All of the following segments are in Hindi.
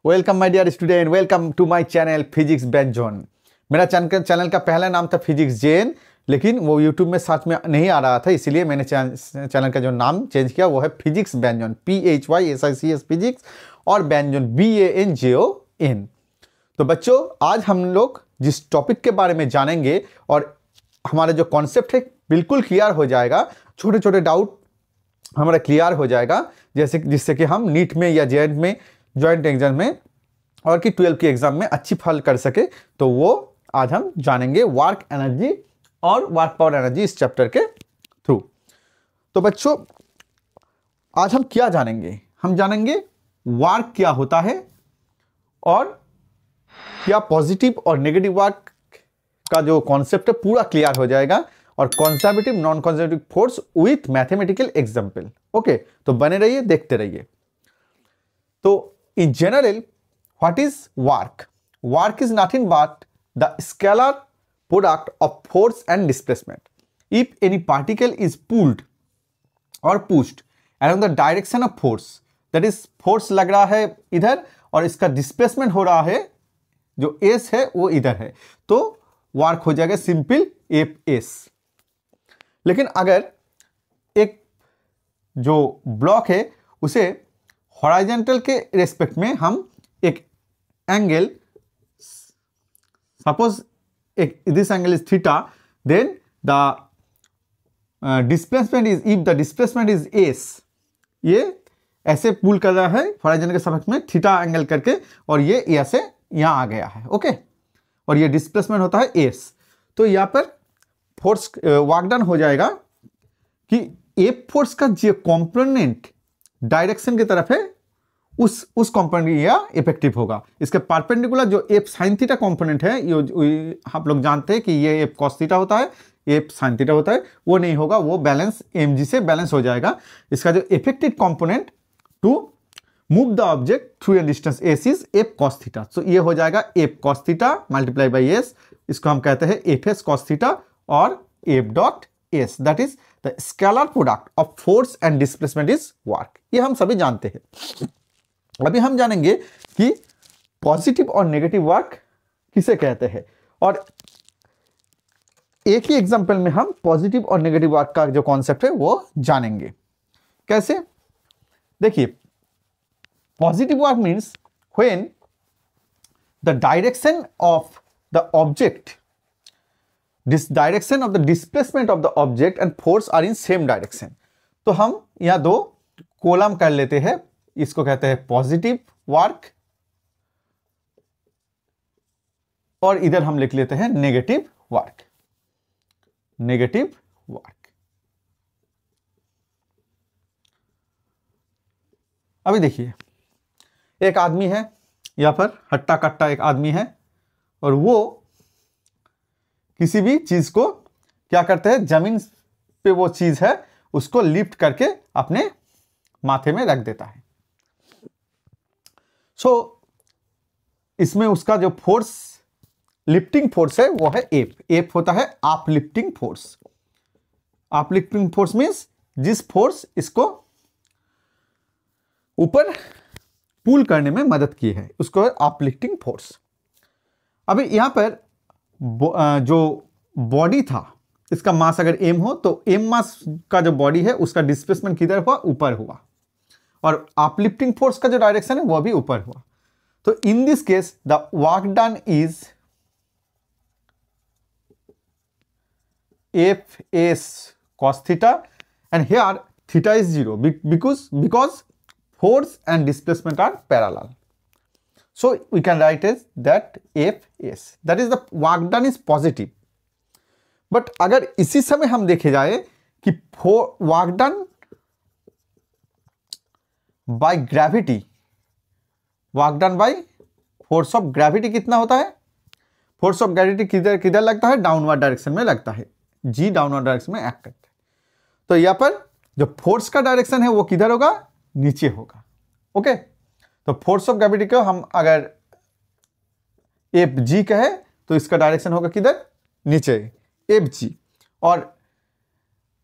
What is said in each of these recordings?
Welcome my dear student, welcome to my channel physics bench zone. मेरा चैनल का पहला नाम था फिजिक्स जेन, लेकिन वो यूट्यूब में साथ में नहीं आ रहा था, इसलिए मैंने चैनल का जो नाम चेंज किया वो है physics bench zone, PHYSICS physics और बेंच जोन BANJON। तो बच्चों, आज हम लोग जिस टॉपिक के बारे में जानेंगे और हमारा जो कॉन्सेप्ट है बिल्कुल क्लियर हो जाएगा, छोटे छोटे डाउट हमारा क्लियर हो जाएगा, जिससे कि हम नीट में या JEE में ज्वाइंट एग्जाम में और कि 12 की एग्जाम में अच्छी फल कर सके। तो वो आज हम जानेंगे वर्क एनर्जी और वर्क पावर एनर्जी इस चैप्टर के थ्रू। तो बच्चों, आज हम क्या जानेंगे? हम जानेंगे वर्क क्या होता है और क्या पॉजिटिव और नेगेटिव वर्क का जो कॉन्सेप्ट है पूरा क्लियर हो जाएगा, और conservative non conservative force with mathematical example. Okay, तो बने रहिए, देखते रहिए। तो in general, what is work? Work is nothing but the scalar product of force and displacement. If any particle is pulled or pushed along the direction of force, that is force लग रहा है इधर और इसका displacement हो रहा है, जो s है वो इधर है, तो वर्क हो जाएगा सिंपल Fs। लेकिन अगर एक जो ब्लॉक है उसे हॉरिजॉन्टल के रेस्पेक्ट में हम एक angle, suppose this angle is theta, then the displacement is, if the displacement is S, ये ऐसे पुल कर रहा है हॉरिजॉन्टल के रेस्पेक्ट में थीटा एंगल करके, और ये ऐसे यहां आ गया है। ओके, और ये डिस्प्लेसमेंट होता है एस। तो यहां पर फोर्स वर्क डन हो जाएगा कि एफ फोर्स का जो कंपोनेंट डायरेक्शन की तरफ है उस कंपोनेंट या इफेक्टिव होगा। इसके परपेंडिकुलर जो एफ साइन थीटा कंपोनेंट है, ये आप लोग जानते हैं कि ये एफ कॉस थीटा होता है, एफ साइन थीटा होता है, वो नहीं होगा, वो बैलेंस mg से बैलेंस हो जाएगा। इसका जो effective component to move the object through a distance S is F cos theta. तो ये हो जाएगा F cos theta multiply by S, इसको हम कहते हैं एफ एस कॉस थीटा और F dot S, that is the scalar product of force and displacement is work. ये हम सभी जानते हैं। अभी हम जानेंगे कि पॉजिटिव और नेगेटिव वर्क किसे कहते हैं, और एक ही एग्जांपल में हम पॉजिटिव और नेगेटिव वर्क का जो कॉन्सेप्ट है वो जानेंगे। कैसे? देखिए, positive work means when the direction of the object, this direction of the displacement of the object and force are in same direction. तो हम यहां दो कॉलम कर लेते हैं, इसको कहते हैं पॉजिटिव वर्क, और इधर हम लिख लेते हैं नेगेटिव वर्क। Negative work. अभी देखिए, एक आदमी है यहां पर, हट्टा कट्टा एक आदमी है, और वो किसी भी चीज को क्या करते हैं, जमीन पे वो चीज है उसको लिफ्ट करके अपने माथे में रख देता है। सो इसमें उसका जो फोर्स, लिफ्टिंग फोर्स है वो है एफ। एफ होता है आप लिफ्टिंग फोर्स। आप लिफ्टिंग फोर्स मीन्स जिस फोर्स इसको ऊपर पुल करने में मदद की है, उसको आप लिफ्टिंग फोर्स। अभी यहां पर जो बॉडी था, इसका मास अगर m हो तो m मास का जो बॉडी है उसका डिस्प्लेसमेंट किधर हुआ? ऊपर हुआ, और अपलिफ्टिंग फोर्स का जो डायरेक्शन है वो भी ऊपर हुआ। तो in this case the work done is F S cos theta, and here theta is 0 because force and displacement are parallel. So we can write as that Fs, that is the work done is positive. But अगर इसी समय हम देखे जाए कि work done by gravity, work done by force of gravity कितना होता है? फोर्स ऑफ ग्रेविटी किधर किधर लगता है? डाउनवर्ड डायरेक्शन में लगता है, जी डाउनवर्ड डायरेक्शन में एक्ट करता है। तो यहाँ पर जो फोर्स का डायरेक्शन है वो किधर होगा? नीचे होगा। ओके, तो फोर्स ऑफ ग्रेविटी को हम अगर एफ जी कहे तो इसका डायरेक्शन होगा किधर? नीचे, एफ जी। और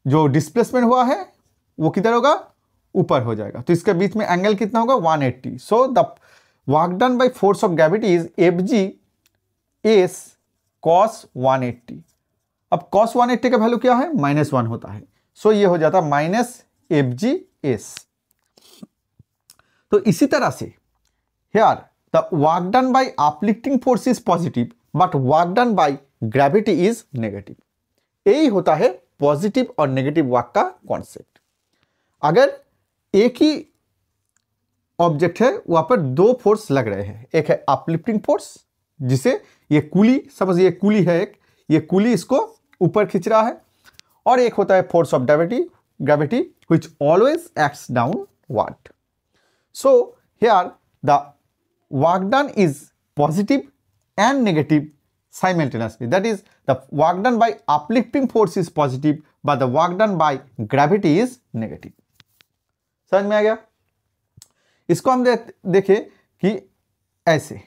जो डिस्प्लेसमेंट हुआ है वो किधर होगा? ऊपर हो जाएगा। तो इसके बीच में एंगल कितना होगा? 180। So the work done by force of gravity is F G S cos 180। अब कॉस 180 का वैल्यू क्या है, -1 होता है, सो ये हो जाता माइनस एफ जी एस। तो इसी तरह से here the work done by uplifting force is positive but work done by gravity is negative. यही होता है पॉजिटिव और नेगेटिव वर्क का कॉन्सेप्ट। अगर एक ही ऑब्जेक्ट है, वहां पर दो फोर्स लग रहे हैं, एक है अपलिफ्टिंग फोर्स जिसे ये कुली, सपोज ये कुली है एक, ये कुली इसको ऊपर खींच रहा है, और एक होता है force of gravity which always acts downward. So here the work done is positive and negative simultaneously. That is, the work done by uplifting force is positive, but the work done by gravity is negative. समझ में आ गया? इसको हम देखें कि ऐसे,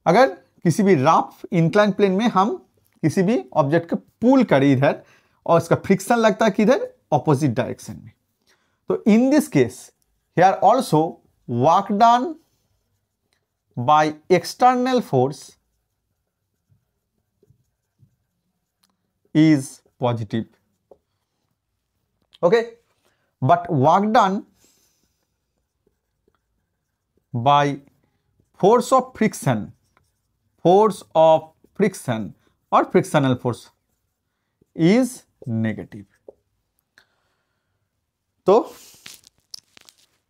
अगर किसी भी रफ इंक्लाइन प्लेन में हम किसी भी ऑब्जेक्ट को पुल करें इधर, और इसका फ्रिक्शन लगता है किधर, ऑपोजिट डायरेक्शन में, तो in this case here also work done by external force is positive, okay, but work done by force of friction or frictional force is negative. तो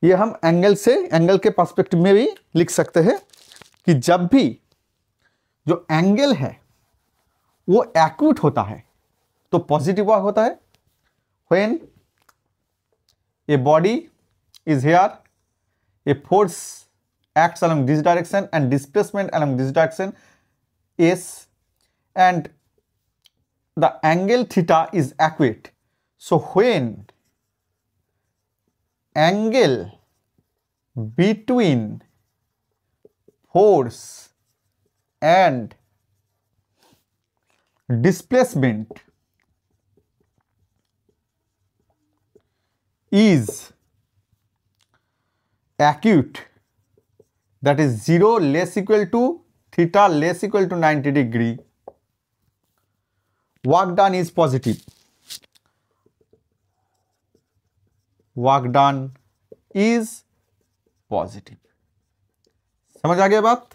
ये हम एंगल के पर्सपेक्टिव में भी लिख सकते हैं कि जब भी जो एंगल है वो एक्यूट होता है तो पॉजिटिव वर्क होता है। When a body is here, a force acts along this direction and displacement along this direction s, and the angle theta is acute. So when angle between force and displacement is acute, that is 0 less equal to theta less equal to 90 degree, work done is positive. Work done is positive. समझ आ गया बात?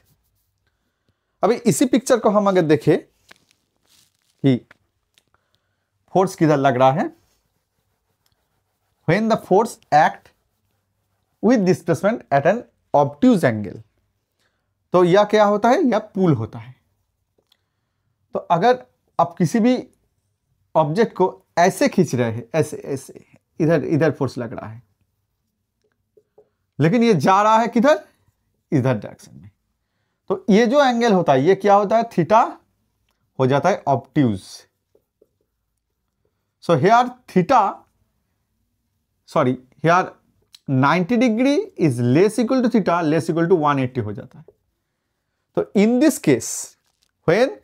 अभी इसी पिक्चर को हम अगर देखें कि फोर्स किधर लग रहा है, when the force act with displacement at an obtuse angle, तो यह क्या होता है, यह पुल होता है। तो अगर आप किसी भी ऑब्जेक्ट को ऐसे खींच रहे हैं, ऐसे ऐसे इधर फोर्स लग रहा है, लेकिन ये जा रहा है किधर, इधर डायरेक्शन में, तो ये जो एंगल होता है ये क्या होता है, थीटा हो जाता है obtuse. So here here 90 degree is less equal to theta less equal to 180 हो जाता है। तो in this case when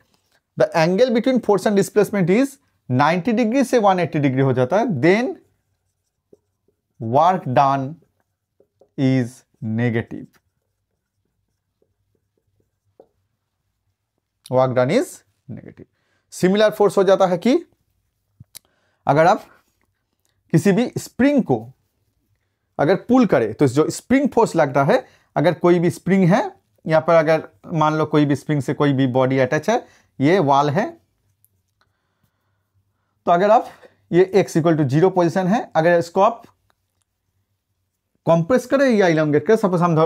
the angle between force and displacement is 90 degree से 180 डिग्री हो जाता है, then work done is negative. Work done is negative. Similar force हो जाता है कि अगर आप किसी भी स्प्रिंग को अगर पुल करें तो जो स्प्रिंग फोर्स लगता है, अगर कोई भी स्प्रिंग है यहां पर, अगर मान लो कोई भी स्प्रिंग से कोई भी बॉडी अटैच है, ये वॉल है, तो अगर आप ये x इक्वल टू 0 पोजिशन है, अगर इसको आप कॉम्प्रेस करें या इलोंगेट करें, सपोज हम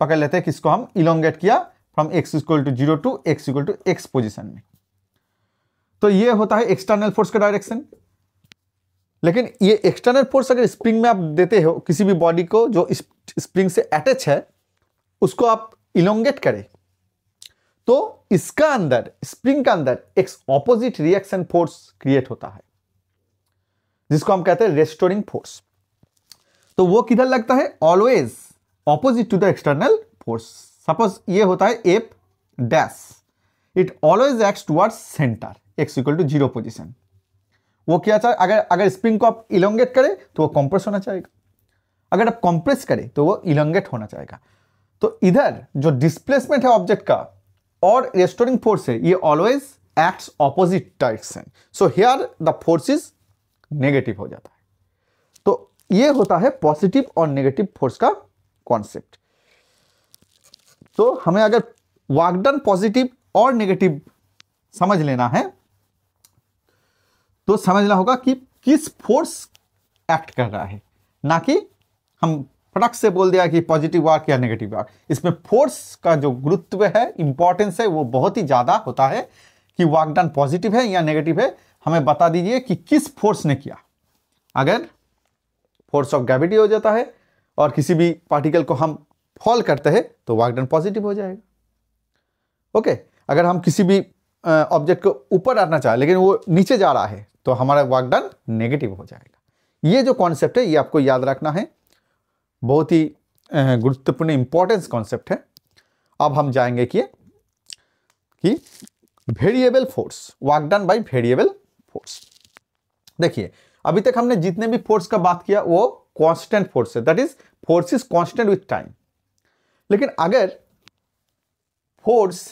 पकड़ लेते हैं कि इसको हम इलोंगेट किया from x equal to 0 to x equal to x position में, तो ये होता है एक्सटर्नल फोर्स का डायरेक्शन। लेकिन ये एक्सटर्नल फोर्स अगर स्प्रिंग में आप देते हो, किसी भी बॉडी को जो स्प्रिंग से अटैच है उसको आप इलोंगेट करें, तो इसका अंदर, स्प्रिंग का अंदर एक ऑपोजिट रिएक्शन फोर्स क्रिएट होता है जिसको हम कहते हैं रेस्टोरिंग फोर्स। तो वो किधर लगता है, always opposite to the external force. Suppose ये होता है F dash, it always acts towards centre x equal to 0 position. वो क्या चाहे, अगर स्प्रिंग को आप इलोंगेट करें तो वो कंप्रेस होना चाहेगा, अगर आप कंप्रेस करें तो वो इलोंगेट होना चाहेगा। तो इधर जो डिस्प्लेसमेंट है ऑब्जेक्ट का और रेस्टोरिंग फोर्स है, ये always acts opposite direction, so here the force is negative हो जाता है। तो ये होता है पॉजिटिव और नेगेटिव फोर्स का कॉन्सेप्ट। तो हमें अगर वर्क डन पॉजिटिव और नेगेटिव समझ लेना है तो समझना होगा कि किस फोर्स एक्ट कर रहा है, ना कि हम फटक से बोल दिया कि पॉजिटिव वर्क या नेगेटिव वर्क। इसमें फोर्स का जो गुरुत्व है, इंपॉर्टेंस है, वो बहुत ही ज्यादा होता है कि वर्क डन पॉजिटिव है या नेगेटिव है। हमें बता दीजिए कि किस फोर्स ने किया। अगर फोर्स ऑफ ग्रेविटी हो जाता है और किसी भी पार्टिकल को हम फॉल करते हैं तो वर्क डन पॉजिटिव हो जाएगा। ओके, अगर हम किसी भी ऑब्जेक्ट को ऊपर रखना चाहे लेकिन वो नीचे जा रहा है तो हमारा वर्क डन नेगेटिव हो जाएगा। ये जो कॉन्सेप्ट है ये आपको याद रखना है, बहुत ही गुरुत्वपूर्ण इंपॉर्टेंस कॉन्सेप्ट है। अब हम जाएंगे कि variable force, work done by variable force. देखिए, अभी तक हमने जितने भी फोर्स का बात किया वो कांस्टेंट फोर्स है, that is force is constant with time. लेकिन अगर force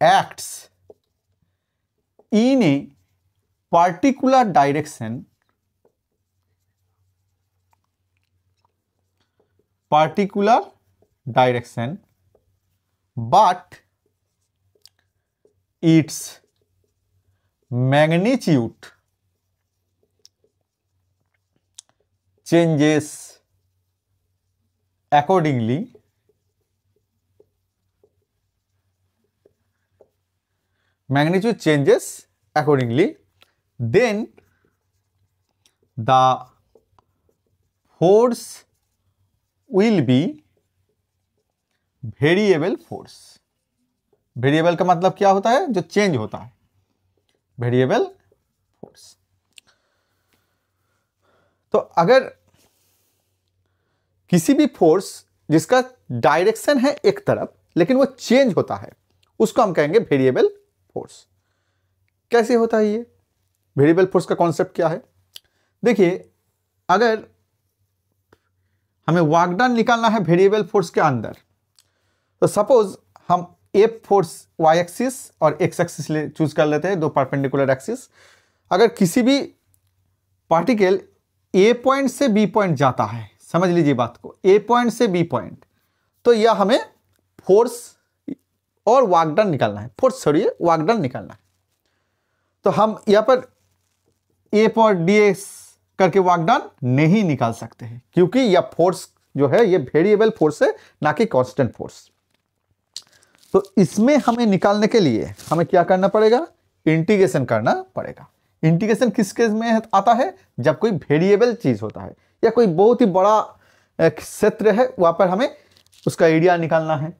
acts in A particular direction but its magnitude changes accordingly, then the force will be variable force। Variable का मतलब क्या होता है? जो चेंज होता है, वेरिएबल फोर्स। तो अगर किसी भी फोर्स जिसका डायरेक्शन है एक तरफ लेकिन वो चेंज होता है, उसको हम कहेंगे वेरिएबल फोर्स। कैसे होता है ये वेरिएबल फोर्स का कॉन्सेप्ट क्या है? देखिए, अगर हमें वर्क डन निकालना है वेरिएबल फोर्स के अंदर, तो सपोज हम एफ फोर्स वाई एक्सिस और एक्स एक्सिस चूज कर लेते हैं, दो परपेंडिकुलर एक्सिस। अगर किसी भी पार्टिकल ए पॉइंट से बी पॉइंट जाता है, समझ लीजिए बात को, ए पॉइंट से बी पॉइंट, तो यह हमें फोर्स और वर्क डन निकालना है, वर्क डन निकालना है। तो हम यहां पर ए पर डी एक्स करके वर्क डन नहीं निकाल सकते हैं, क्योंकि यह फोर्स जो है ये वेरिएबल फोर्स है, ना कि कांस्टेंट फोर्स। तो इसमें हमें निकालने के लिए हमें क्या करना पड़ेगा? इंटीग्रेशन करना पड़ेगा। इंटीग्रेशन किस केस में आता है? जब कोई वेरिएबल चीज होता है या कोई बहुत ही बड़ा क्षेत्र है, वहां पर हमें उसका एरिया निकालना है।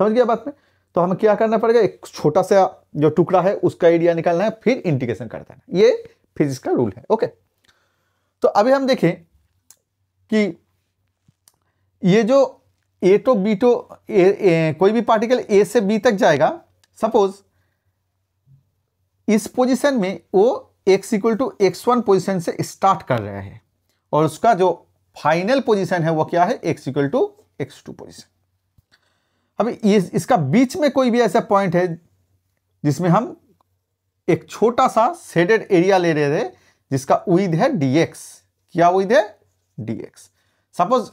समझ गया बात में? तो हमें क्या करना पड़ेगा? एक छोटा सा जो टुकड़ा है उसका एरिया निकालना है, फिर इंटीग्रेशन करता है। ये फिजिक्स का रूल है। ओके, तो अभी हम देखें कि ये जो ए टू बी टू कोई भी पार्टिकल ए से बी तक जाएगा। सपोज इस पोजीशन में वो x equal to x1 position से स्टार्ट कर रहे हैं और उसका जो फाइनल पोजीशन है वो क्या है? x equal to x2 position. अभी इसका बीच में कोई भी ऐसा पॉइंट है जिसमें हम एक छोटा सा शेडेड एरिया ले रहे थे जिसका विड्थ है dx। क्या विड्थ है? dx। सपोज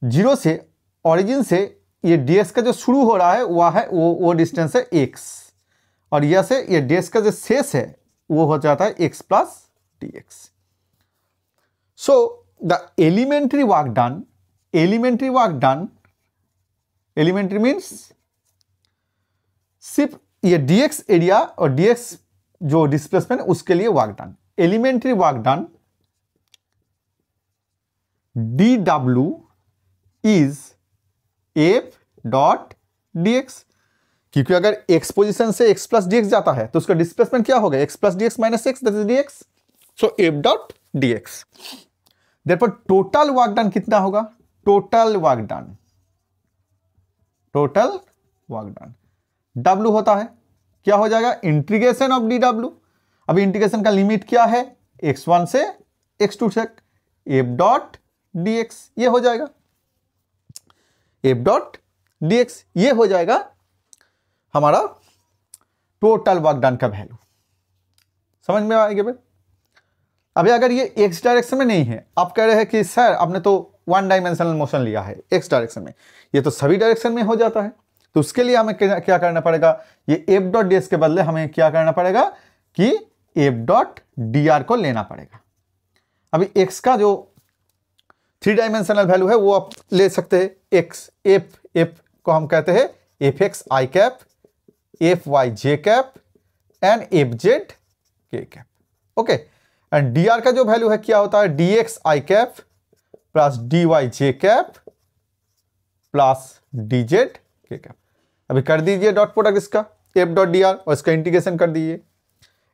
जीरो से, ओरिजिन से ये dx का जो शुरू हो रहा है वह है वो डिस्टेंस है x, और यह से ये dx का जो शेष है वो हो जाता है x plus dx। So the elementary work done, elementary means सिर्फ ये dx एरिया और dx जो डिस्प्लेसमेंट उसके लिए work done. Elementary work done dw is f dot dx, क्योंकि अगर x पोजीशन से x प्लस dx जाता है तो उसका डिस्प्लेसमेंट क्या होगा? x plus dx minus x, that is dx। So f dot dx। Therefore total work done कितना होगा? टोटल वर्क डन w होता है, क्या हो जाएगा? Integration of dw। अभी इंटीग्रेशन का लिमिट क्या है? x1 से x2 तक, f डॉट dx ये हो जाएगा। F dot D x. ये हो जाएगा हमारा टोटल वर्क डन का वैल्यू। समझ में आएगा भाई? अभी अगर ये एक्स डायरेक्शन में नहीं है, आप कह रहे हैं कि सर आपने तो वन डायमेंशनल मोशन लिया है एक्स डायरेक्शन में, ये तो सभी डायरेक्शन में हो जाता है, तो उसके लिए हमें क्या करना पड़ेगा, ये एफ डॉट डी एक्स के बदले हमें क्या करना पड़ेगा कि एफ डॉट डी आर को लेना पड़ेगा। अभी एक्स का जो 3 डायमेंशनल वैल्यू है वो आप ले सकते हैं, एक्स एफ को हम कहते हैं F X I cap, F Y J cap and F Z K cap. Okay, and D R का जो वैल्यू है क्या होता है, D X I cap plus D Y J cap plus D Z K cap. अभी कर दीजिए डॉट प्रोडक्ट इसका एफ डॉट डी आर और इसका इंटीग्रेशन कर दीजिए।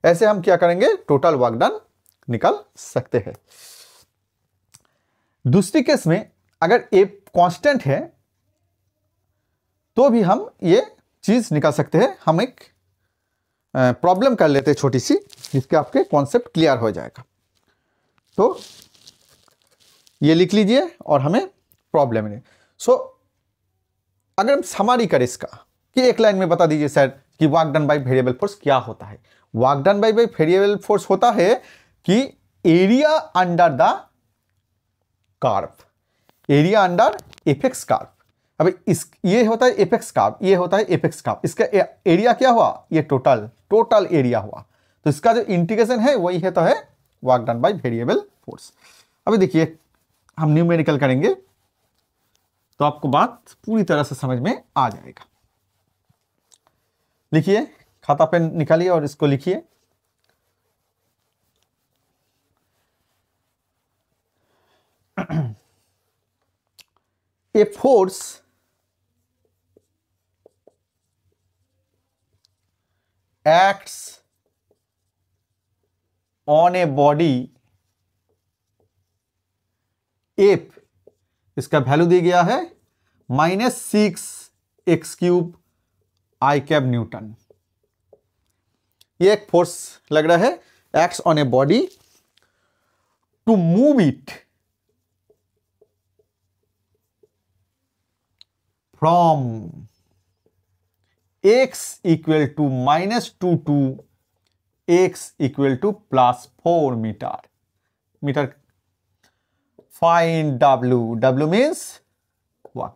ऐसे हम क्या करेंगे, टोटल वर्क डन निकाल सकते हैं। दूसरी केस में अगर एफ कांस्टेंट है तो भी हम ये चीज निकाल सकते हैं। हम एक प्रॉब्लम कर लेते हैं छोटी सी, जिसके आपके कॉन्सेप्ट क्लियर हो जाएगा। तो ये लिख लीजिए और हमें प्रॉब्लम है। सो अगर हम समरी करें इसका कि एक लाइन में बता दीजिए सर कि work done by variable force क्या होता है। Work done by variable force होता है कि area under the curve, area under apex curve. अभी ये होता है एपेक्स कर्व, ये होता है एपेक्स कर्व। इसका एरिया क्या हुआ, ये टोटल एरिया हुआ। तो इसका जो इंटीग्रेशन है वही है तो है work done by variable force. अभी देखिए हम न्यूमेरिकल करेंगे तो आपको बात पूरी तरह से समझ में आ जाएगा। लिखिए, खाता पेन निकालिए और इसको लिखिए। A force acts on a body if, इसका वैल्यू दिया गया है -6x³ आई कैप न्यूटन। ये एक फोर्स लग रहा है, acts on a body to move it from x equal to -2 to x equal to +4 metre. Find W, W means what?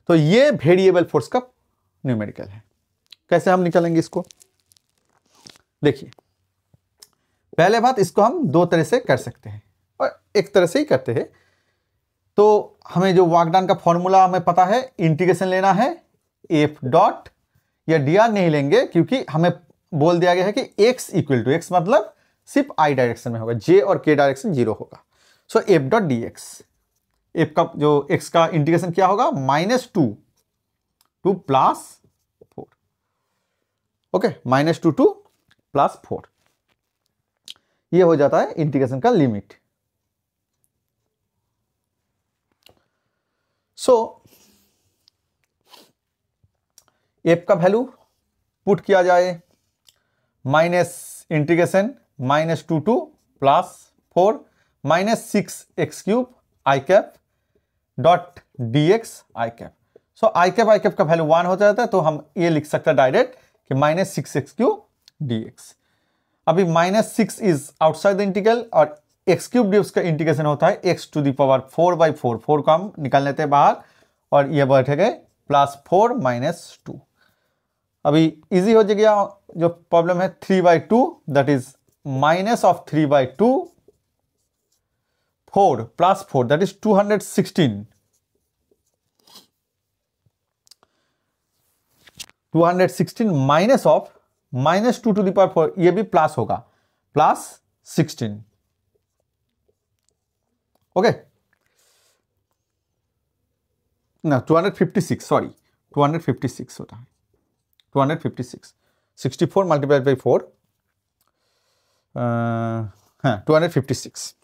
तो ये वेरिएबल फोर्स का न्यूमेरिकल है। कैसे हम निकालेंगे इसको, देखिए पहले बात, इसको हम दो तरह से कर सकते हैं और एक तरह से ही करते हैं। तो हमें जो वर्क डन का फॉर्मूला हमें पता है, इंटीग्रेशन लेना है एफ डॉट, या डी आर नहीं लेंगे क्योंकि हमें बोल दिया गया है कि एक्स इक्वल टू, एक्स मतलब सिर्फ आई डायरेक्शन में होगा, जे और के डायरेक्शन 0 होगा। So F dot D X, F का जो एक्स का इंटीग्रेशन क्या होगा, -2 to +4। ओके, -2 to +4, ये हो जाता है इंटीग्रेशन का लिमिट। सो एफ का वैल्यू पुट किया जाए, -2 to +4 -6x³ I cap dot D X I cap. So I cap का वैल्यू 1 हो जाता है, तो हम ये लिख सकते हैं डायरेक्ट कि -6x³ dx। अभी -6 इज आउटसाइड द इंटीग्रल और x³ dx का इंटीग्रेशन होता है x⁴/4 4 को हम निकाल लेते हैं बाहर और ये बैठ गए +4 -2। अभी इजी हो गया जो प्रॉब्लम है 3/2, that is -3/2 4 +4 that is 216 minus of -2⁴, ये भी प्लस होगा, +16। ओके ना 256, सॉरी 256 होता है, 256 64 मल्टीप्लाइड बाई 4, हाँ 256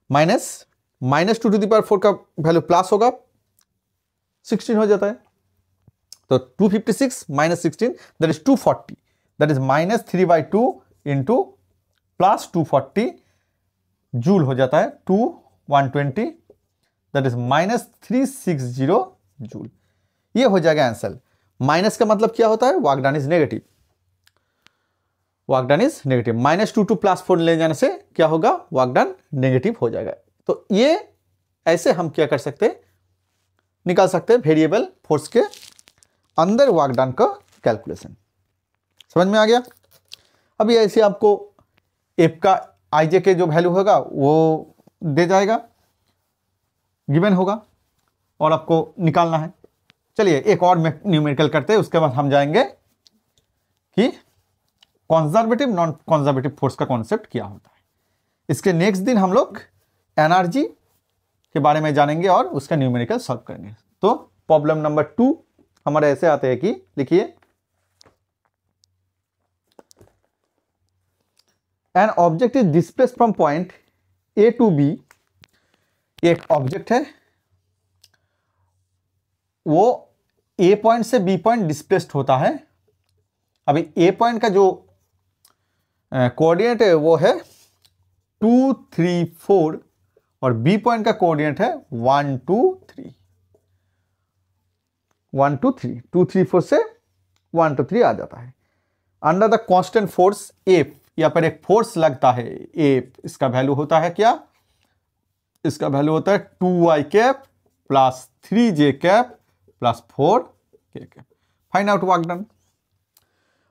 -2⁴ का वैल्यू प्लस होगा 16 हो जाता है, तो 256 -16 that is 240, that is -3/2 into +240 joule हो जाता है 120 दैट इज -360 जूल। ये हो जाएगा आंसर। माइनस का मतलब क्या होता है, work done is negative, work done is negative. -2 to +4 ले जाने से क्या होगा, वर्क डन नेगेटिव हो जाएगा। तो ये ऐसे हम क्या कर सकते हैं, निकाल सकते हैं वेरिएबल फोर्स के अंदर वर्क डन का कैलकुलेशन। समझ में आ गया। अभी ऐसे आपको एफ का आईजे के जो वैल्यू होगा वो दे जाएगा, गिवन होगा, और आपको निकालना है। चलिए एक और न्यूमेरिकल करते हैं, उसके बाद हम जाएंगे कि कंजर्वेटिव नॉन कंजर्वेटिव फोर्स का कॉन्सेप्ट क्या होता है। इसके नेक्स्ट दिन हम लोग एनर्जी के बारे में जानेंगे और उसका न्यूमेरिकल सॉल्व करेंगे। तो प्रॉब्लम नंबर 2 हमारे ऐसे आते हैं कि लिखिए, an object is displaced from point A to B. एक ऑब्जेक्ट है, वो ए पॉइंट से बी पॉइंट डिस्प्लेस्ड होता है। अभी ए पॉइंट का जो कोऑर्डिनेट है वो है 2 3 4 और बी पॉइंट का कोऑर्डिनेट है 1 2 3 1 2 3 2 3 4 से 1 2 3 आ जाता है। Under the constant force F, यहाँ पर एक फोर्स लगता है एफ, इसका वैल्यू होता है क्या, इसका वैल्यू होता है 2i cap plus 3j cap plus 4k cap. Find out work done.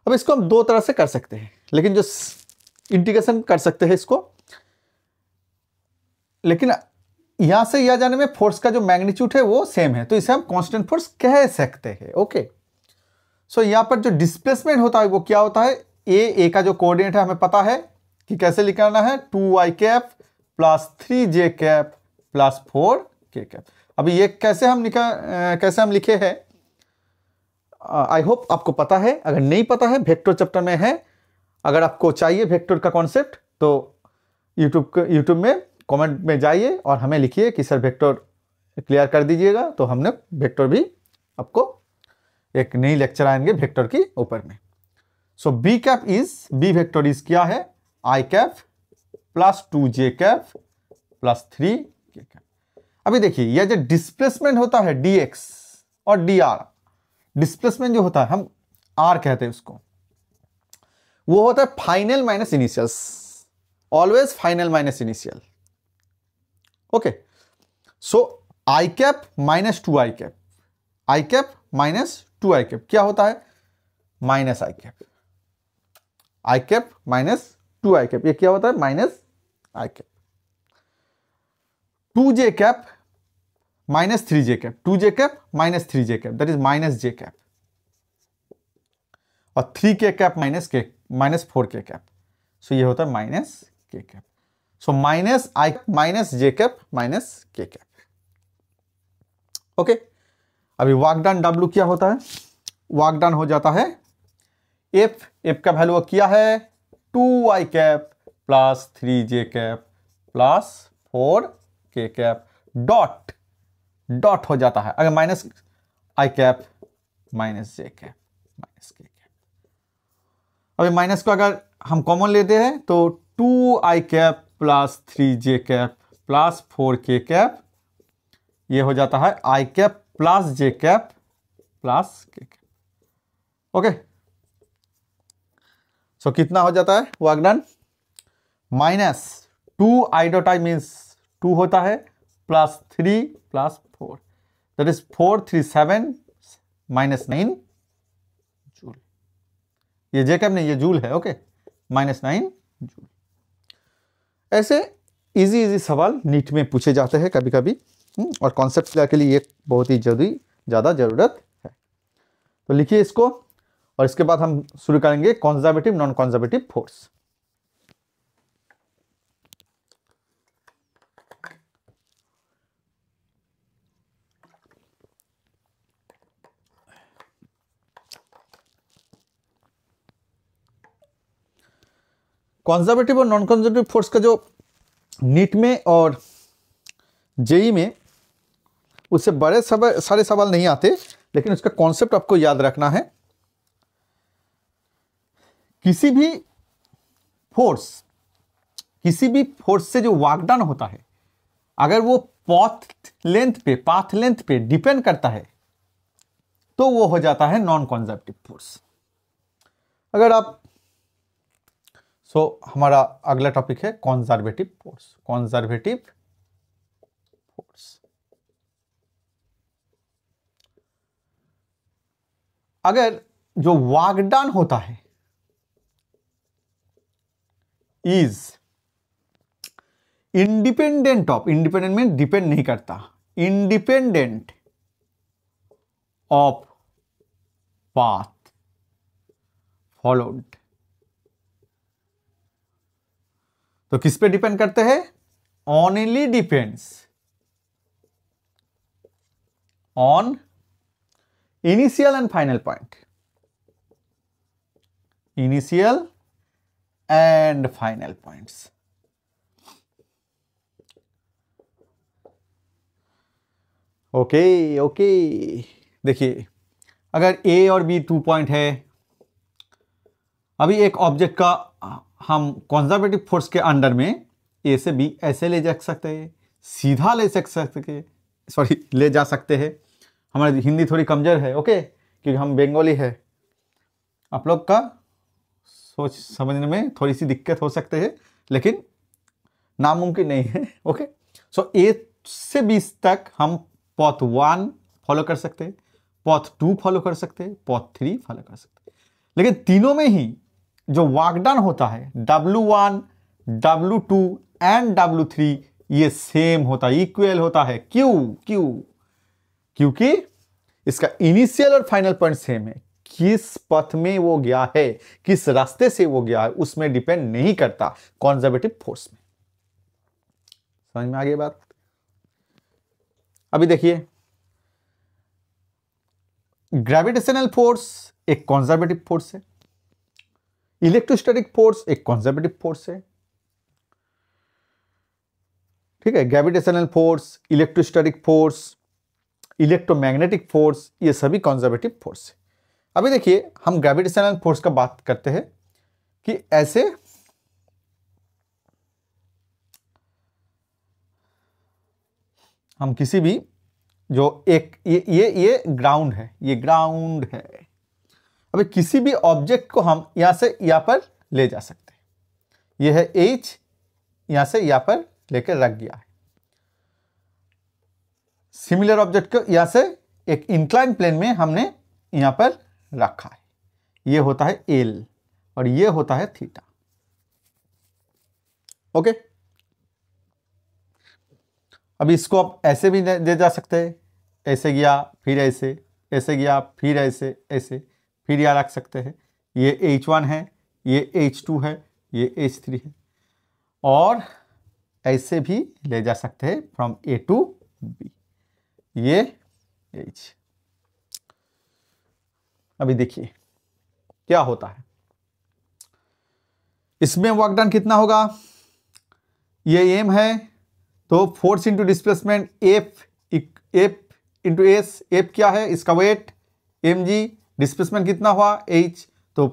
अब इसको हम दो तरह से कर सकते हैं, लेकिन जो इंटीग्रेशन कर सकते हैं इसको, लेकिन यहां से यह जाने में फोर्स का जो मैग्नीट्यूड है वो सेम है, तो इसे हम कांस्टेंट फोर्स कह सकते हैं। ओके, सो यहां पर जो डिस्प्लेसमेंट होता है वो क्या होता है, ए का जो कोऑर्डिनेट है हमें पता है कि कैसे लिखना है, 2i cap plus 3j cap plus 4k cap. अभी ये कैसे हम लिखे हैं, आई होप आपको पता है। अगर नहीं पता है, वेक्टर चैप्टर में है। अगर आपको चाहिए वेक्टर का कॉन्सेप्ट तो यूट्यूब में कमेंट में जाइए और हमें लिखिए कि सर वेक्टर क्लियर कर दीजिएगा, तो हमने वेक्टर भी आपको एक नई लेक्चर आएंगे वेक्टर की ऊपर में। सो बी वेक्टर इज क्या है, I cap plus 2j cap plus 3k cap. अभी देखिए यह जो डिस्प्लेसमेंट होता है dx और dr, डिस्प्लेसमेंट जो होता है हम r कहते हैं उसको, वो होता है final minus initial, always final minus initial. Okay, so I cap minus 2i cap, I cap minus 2i cap क्या होता है, minus I cap, I cap minus 2i cap, ये क्या होता है, minus I cap. 2j cap minus 3j cap, 2j cap minus 3j cap, that is minus j cap, और 3k cap minus 4k cap, सो ये होता है minus k cap. So minus I minus j cap minus k cap. Okay, अभी वर्क डन W क्या होता है, वर्क डन हो जाता है F का वैल्यू क्या है, 2i cap plus 3j cap plus 4k cap, dot हो जाता है। अगर minus I cap minus j cap minus k cap. अभी माइनस को अगर हम कॉमन लेते हैं तो 2i cap plus 3j cap plus 4k cap, ये हो जाता है i cap plus j cap plus k cap. Okay, so कितना हो जाता है work done, minus 2i dot i means 2 होता है, plus 3 plus 4, that is 4 3 7 minus 9 joule. ये जे कैप नहीं, ये जूल है। Okay, minus 9 joule. ऐसे इजी सवाल नीट में पूछे जाते हैं कभी कभी, और कॉन्सेप्ट क्लियर के लिए ये बहुत ही ज़्यादा ज़रूरत है। तो लिखिए इसको, और इसके बाद हम शुरू करेंगे conservative non conservative force. Conservative और नॉन कंजर्वेटिव फोर्स का जो नीट में और जेई में उससे बड़े सारे सवाल नहीं आते, लेकिन उसका कॉन्सेप्ट आपको याद रखना है। किसी भी फोर्स से जो वर्क डन होता है अगर वो पाथ लेंथ पे डिपेंड करता है तो वो हो जाता है नॉन कंजर्वेटिव फोर्स। अगर आप हमारा अगला टॉपिक है कंजर्वेटिव फोर्स। कंजर्वेटिव फोर्स, अगर जो वागडान होता है इज इंडिपेंडेंट ऑफ, इंडिपेंडेंट में डिपेंड नहीं करता, इंडिपेंडेंट ऑफ पाथ फॉलोड, तो किस पे डिपेंड करते हैं? Only depends on initial and final point, initial and final points. Okay, देखिए अगर ए और बी 2 पॉइंट है, अभी एक ऑब्जेक्ट का हम कंजर्वेटिव फोर्स के अंडर में ए से बी ऐसे ले जा सकते हैं, सीधा ले जा सकते हैं। हमारी हिंदी थोड़ी कमजोर है, ओके, क्योंकि हम बंगाली है, आप लोग का सोच समझने में थोड़ी सी दिक्कत हो सकते हैं, लेकिन नामुमकिन नहीं है। ओके, सो ए से बी तक हम पथ 1 फॉलो कर सकते हैं, पथ 2 फॉलो कर सकते हैं, पथ 3 फॉलो कर सकते हैं, लेकिन तीनों में ही जो वागडान होता है W1, W2 एंड W3 ये सेम होता है, इक्वल होता है। क्योंकि इसका इनिशियल और फाइनल पॉइंट सेम है। किस पथ में वो गया है, किस रास्ते से वो गया है, उसमें डिपेंड नहीं करता कंजर्वेटिव फोर्स में। समझ में आ गई बात? अभी देखिए, ग्रेविटेशनल फोर्स एक कंजर्वेटिव फोर्स है, इलेक्ट्रोस्टैटिक फोर्स एक कंजर्वेटिव फोर्स है। ठीक है, gravitational force, electrostatic force, electromagnetic force, ये सभी कंजर्वेटिव फोर्स है। अभी देखिए, हम ग्रेविटेशनल फोर्स का बात करते हैं कि ऐसे हम किसी भी जो एक ये ग्राउंड है, ये ग्राउंड है। अभी किसी भी ऑब्जेक्ट को हम यहां से यहां पर ले जा सकते हैं। ये है H, यहां से यहां पर लेकर रख दिया है। सिमिलर ऑब्जेक्ट को यहां से एक इंक्लाइन प्लेन में हमने यहां पर रखा है। ये होता है L और ये होता है थीटा। ओके, अभी इसको आप ऐसे भी ले जा सकते हैं, ऐसे गया फिर ऐसे, ऐसे गया फिर ऐसे, ऐसे फिर यहां रख सकते हैं। ये H1 है, ये H2 है, ये H3 है, और ऐसे भी ले जा सकते हैं फ्रॉम A टू B, ये H। अभी देखिए क्या होता है, इसमें वर्क डन कितना होगा? ये m है, तो force into displacement F into S. F क्या है? इसका वेट mg, डिस्प्लेसमेंट कितना हुआ? h, तो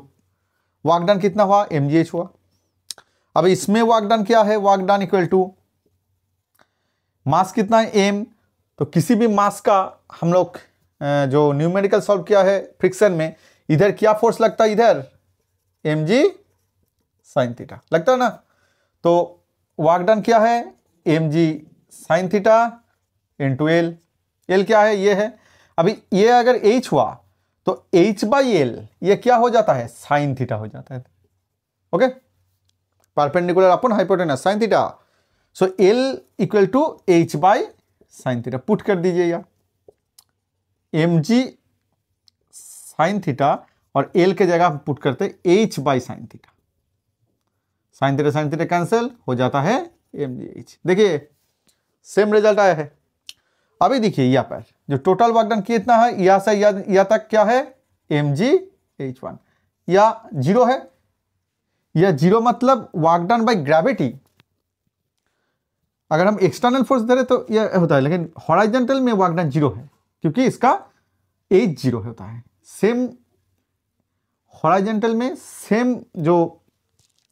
वर्क डन कितना हुआ? mgh हुआ। अब इसमें वर्क डन क्या है? Work done equal to mass कितना है? m, तो किसी भी मास का हम लोग जो न्यूमेरिकल सॉल्व किया है फ्रिक्शन में, इधर क्या फोर्स लगता है? इधर mg साइन थीटा लगता है ना। तो वर्क डन क्या है? mg sine theta into L. L क्या है? ये है। अभी ये अगर h हुआ तो h/l ये क्या हो जाता है? साइन थीटा हो जाता है। Okay, perpendicular upon hypotenuse sine theta. So l equal to h/साइन थीटा पुट कर दीजिए या mg साइन थीटा, और l के जगह हम पुट करते h/साइन थीटा। साइन थीटा कैंसिल हो जाता है mgh। देखिए सेम रिजल्ट आया है। अभी देखिए यहां पर जो टोटल वर्क डन कितना है, यहां से यहां तक क्या है? mgh1 या 0 है, या 0 मतलब वर्क डन बाय ग्रेविटी। अगर हम एक्सटर्नल फोर्स दे रहे तो यह होता है, लेकिन हॉरिजॉन्टल में वर्क डन 0 है क्योंकि इसका h 0 होता है। सेम हॉरिजॉन्टल में सेम जो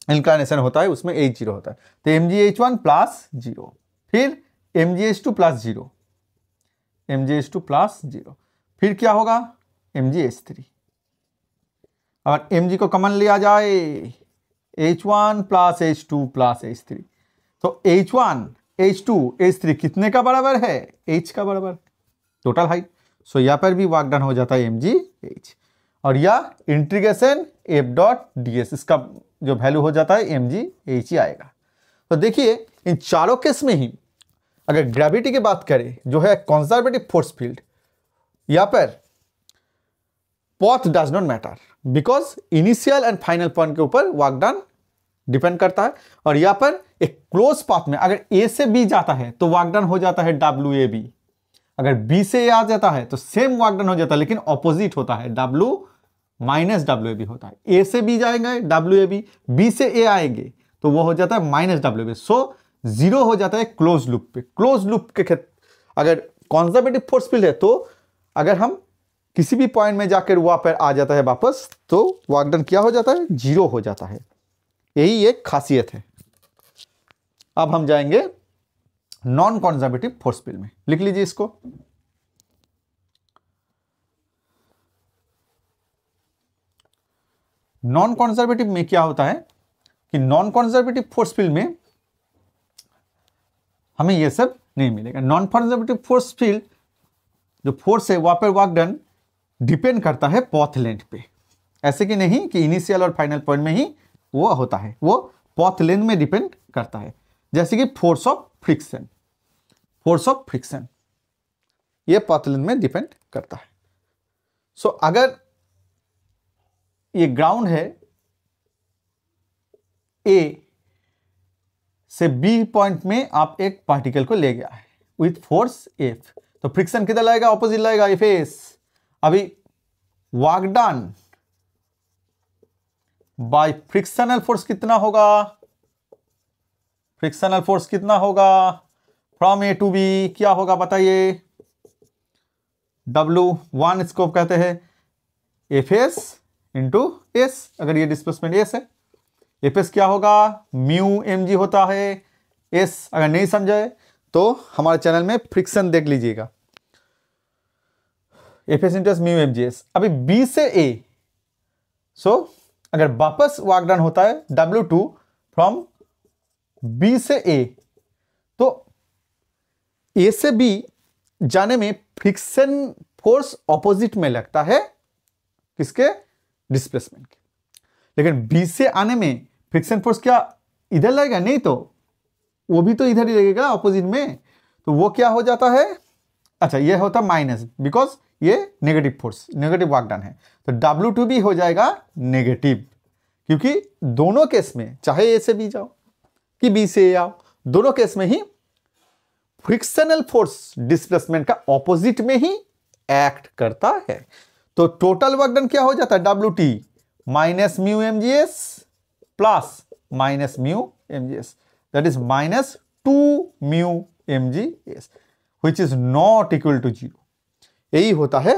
इंक्लिनेशन होता है उसमें h 0 होता है, तो mgh1 प्लस 0, फिर MgH2 प्लस 0, MgH2 प्लस 0, फिर क्या होगा MgH3। और Mg को कॉमन लिया जाए H1 plus H2 plus H3, तो H1 H2 H3 कितने का बराबर है, H का बराबर, टोटल हाइट। सो यहाँ पर भी वर्क डन हो जाता है MgH, और यह इंटीग्रेशन F.ds, इसका जो वैल्यू हो जाता है MgH ही आएगा। तो देखिए इन चारों केस में ही अगर ग्रेविटी की बात करें जो है कंजर्वेटिव फोर्स फील्ड, यहाँ पर path does not matter because initial and final point के ऊपर वर्क डन डिपेंड करता है। और यहाँ पर एक क्लोज पाथ में अगर A से B जाता है तो वर्क डन हो जाता है WAB, अगर B से A आ जाता है तो सेम वर्क डन हो जाता है लेकिन ऑपोजिट होता है, W माइनस WAB होता है। A से B जाएंगे WAB, B से A आएंगे तो वो हो जाता है माइनस WAB। सो जीरो हो जाता है क्लोज लूप पे। क्लोज लूप के अगर कंजर्वेटिव फोर्स फील्ड है तो अगर हम किसी भी पॉइंट में जाकर वहां पर आ जाता है वापस तो वर्क डन क्या हो जाता है, जीरो हो जाता है। यही एक खासियत है। अब हम जाएंगे नॉन कंजर्वेटिव फोर्स फील्ड में, लिख लीजिए इसको। नॉन कंजर्वेटिव में क्या होता है कि नॉन कंजर्वेटिव फोर्स फील्ड में हमें यह सब नहीं मिलेगा। नॉन कंजर्वेटिव फोर्स फील्ड जो फोर्स है वहां पर वर्क डन डिपेंड करता है पाथ लेंथ पे, ऐसे कि नहीं कि इनिशियल और फाइनल पॉइंट में ही वो होता है, वो पाथ लेंथ में डिपेंड करता है। जैसे कि force of friction, force of friction ये पाथ लेंथ में डिपेंड करता है। सो अगर ये ग्राउंड है, A से B पॉइंट में आप एक पार्टिकल को ले गया है विथ फोर्स F, तो फ्रिक्शन किधर लाएगा, ऑपोजिट लाएगा, Fs। अभी work done by frictional force कितना होगा, फ्रिक्शनल फोर्स कितना होगा फ्रॉम A टू B, क्या होगा बताइए, W1 इसको कहते हैं Fs इंटू S, अगर ये डिस्प्लेसमेंट S है। Fs क्या होगा, म्यू mg होता है, S अगर नहीं समझे तो हमारे चैनल में फ्रिक्शन देख लीजिएगा, Fs into mu mg S। अभी B से A, सो अगर वापस वर्क डन होता है W2 फ्रॉम B से A, तो A से B जाने में फ्रिक्शन फोर्स ऑपोजिट में लगता है किसके, डिस्प्लेसमेंट के, लेकिन B से आने में फ्रिक्शन फोर्स क्या इधर लगेगा, नहीं तो वो भी तो इधर ही लगेगा ऑपोजिट में, तो वो क्या हो जाता है, अच्छा ये होता है माइनस, बिकॉज ये negative force, negative work done है, तो W2 भी हो जाएगा नेगेटिव, क्योंकि दोनों केस में चाहे A से B जाओ कि B से A आओ, दोनों केस में ही फ्रिक्शनल फोर्स डिस्प्लेसमेंट का ऑपोजिट में ही एक्ट करता है। तो टोटल वर्क डन क्या हो जाता है, WT minus mu mgs plus minus mu mgs, that is minus 2 mu mgs which is not equal to 0। यही होता है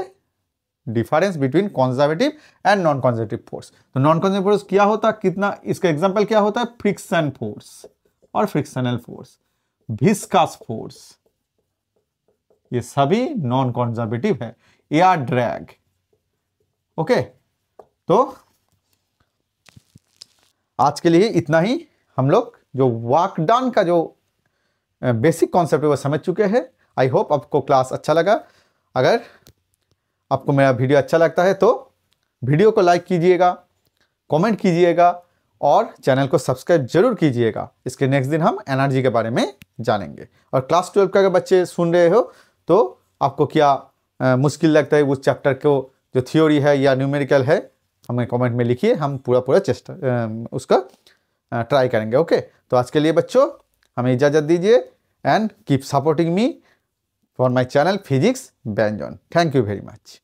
difference between conservative and non conservative force. तो नॉन कंजर्वेटिव फोर्स क्या होता है, कितना, इसका एग्जांपल क्या होता है, फ्रिक्शन फोर्स और फ्रिक्शनल फोर्स, विस्कस फोर्स, ये सभी नॉन कंजर्वेटिव है। Air drag, okay. तो आज के लिए इतना ही, हम लोग जो वर्क डन का जो बेसिक कॉन्सेप्ट है वो समझ चुके हैं। आई होप आपको क्लास अच्छा लगा। अगर आपको मेरा वीडियो अच्छा लगता है तो वीडियो को लाइक कीजिएगा, कमेंट कीजिएगा और चैनल को सब्सक्राइब जरूर कीजिएगा। इसके नेक्स्ट दिन हम एनर्जी के बारे में जानेंगे। और क्लास 12 का अगर बच्चे सुन रहे हो तो आपको क्या मुश्किल लगता है उस चैप्टर को, जो थ्योरी है या न्यूमेरिकल है, हमें कमेंट में लिखिए, हम पूरा चेष्टा उसका ट्राई करेंगे। ओके, तो आज के लिए बच्चों हमें इजाज़त दीजिए and keep supporting me for my channel physics बैंजॉन। Thank you very much.